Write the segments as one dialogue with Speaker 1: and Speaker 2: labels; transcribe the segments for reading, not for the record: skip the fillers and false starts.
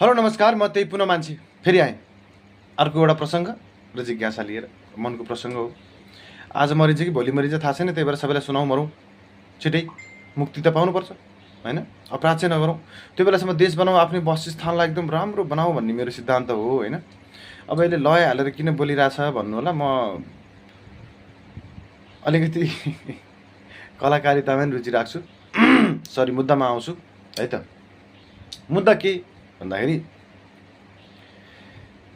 Speaker 1: Hello नमस्कार, म त्यही पुनः मान्छे फेरि आएँ अर्को एउटा प्रसङ्ग र जिज्ञासा लिएर। मनको प्रसङ्ग हो। आज मरिन्छ कि भोलि मरिन्छ थाहा छैन, त्यही भएर सबैलाई सुनाउँ, मरौँ छिटै, मुक्ति त पाउनुपर्छ होइन, अपराध चाहिँ नगरौँ। त्यो बेलासम्म देश बनाऊ, आफ्नै वासस्थानलाई एकदम राम्रो बनाऊ भन्ने मेरो सिद्धान्त हो होइन। अब यसले लय हालेर किन बोलिरहेछ भन्नु होला, म अलिकति कलाकारितामा पनि रुचि राख्छु। सरी, मुद्दामा आउँछु है त। मुद्दा के भन्दाखेरि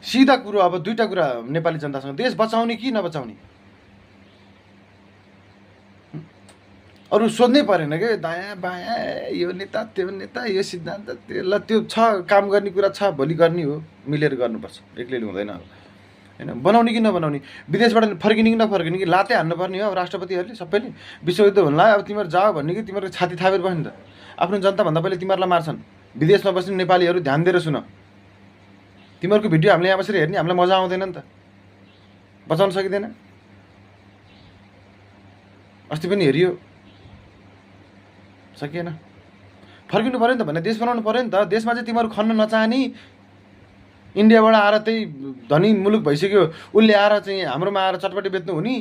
Speaker 1: सिधा कुरो, अब दुईवटा कुरा नेपाली जनतासँग, देश बचाउने कि नबचाउने, अरू सोध्नै परेन क्या। दायाँ बायाँ, यो नेता त्यो नेता, यो सिद्धान्त त्यसलाई, त्यो छ काम गर्ने कुरा छ, भोलि गर्ने हो, मिलेर गर्नुपर्छ, एक्लैले हुँदैन अब होइन। बनाउने कि नबनाउने, विदेशबाट फर्किने कि नफर्किने कि, लाते हान्नुपर्ने हो अब राष्ट्रपतिहरूले सबैले। विश्वयुद्ध हुनला, अब तिमीहरू जाऊ भन्ने कि तिमीहरूको छाती थापेर बस्ने त। आफ्नो जनताभन्दा पहिले तिमीहरूलाई मार्छन्। विदेशमा बस्ने नेपालीहरू ध्यान दिएर सुन, तिमीहरूको भिडियो हामीले यहाँ बसेर हेर्ने, हामीलाई मजा आउँदैन नि त, बचाउन सकिँदैन। अस्ति पनि हेरियो, सकिएन। फर्किनु पऱ्यो नि त, भने देश बनाउनु पऱ्यो नि त। देशमा चाहिँ तिमीहरू खन्न नचाहने, इन्डियाबाट आएर त्यही धनी मुलुक भइसक्यो, उसले आएर चाहिँ हाम्रोमा आएर चटपटी बेच्नु हुने,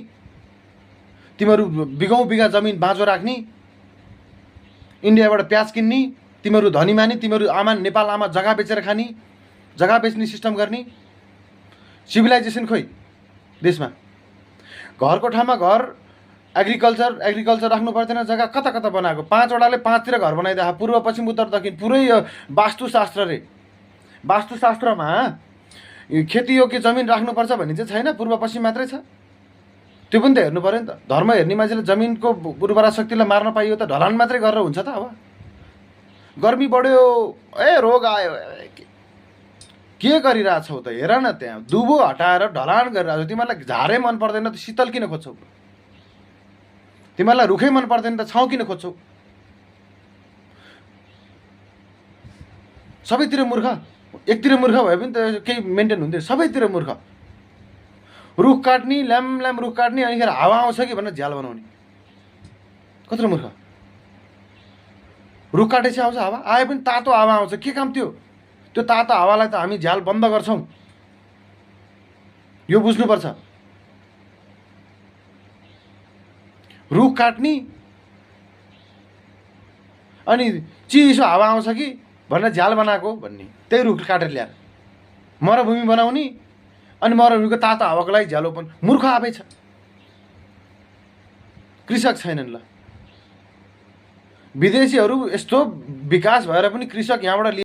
Speaker 1: तिमीहरू बिघौँ बिघा जमिन बाँझो राख्ने, इन्डियाबाट प्याज किन्ने, तिमीहरू धनी माने, तिमीहरू आमा नेपाल आमा जग्गा बेचेर खाने, जग्गा बेच्ने सिस्टम गर्ने, सिभिलाइजेसन खोइ देशमा। घरको ठाउँमा घर, एग्रिकल्चर राख्नु पर्दैन, जग्गा कता कता बनाएको, 5वटाले 5तिर घर बनाइदिएको, पूर्व पश्चिम उत्तर दक्षिण, पुरै वास्तुशास्त्र रे। वास्तुशास्त्रमा खेतीयोग्य जमिन राख्नुपर्छ भन्ने चाहिँ छैन, पूर्व पश्चिम मात्रै छ। त्यो पनि त हेर्नु पऱ्यो नि त। धर्म हेर्ने मान्छेले जमिनको उर्वरा शक्तिलाई मार्न पाइयो त ढलान मात्रै गरेर हुन्छ त। अब गर्मी बढ्यो, रोग आयो, के गरिरहेछौ त, हेर न, त्यहाँ दुबो हटाएर ढलान गरिरहेछौ। तिमीहरूलाई झारै मन पर्दैन त शीतल किन खोज्छौ? तिमीहरूलाई रुखै मन पर्दैन त छाउँ किन खोज्छौ? सबैतिर मूर्ख, एकतिर मूर्ख भए पनि त केही मेन्टेन हुन्थ्यो। सबैतिर मूर्ख। रुख काट्ने, ल्याम रुख काट्ने, अनिखेर हावा आउँछ कि भनेर झ्याल बनाउने। कत्रो मूर्ख। रुख काटेपछि आउँछ हावा, आए पनि तातो हावा आउँछ, के काम त्यो? त्यो तातो हावालाई त हामी झ्याल बन्द गर्छौँ, यो बुझ्नुपर्छ। रुख काट्ने अनि चिसो हावा आउँछ कि भनेर झ्याल बनाएको भन्ने, त्यही रुख काटेर ल्याएर मरुभूमि बनाउने, अनि मरुभूमिको तातो हावाको लागि झ्याल ओपन। मूर्ख आफै छ। कृषक छैनन्। ल, विदेशीहरू यस्तो विकास भएर पनि कृषक यहाँबाट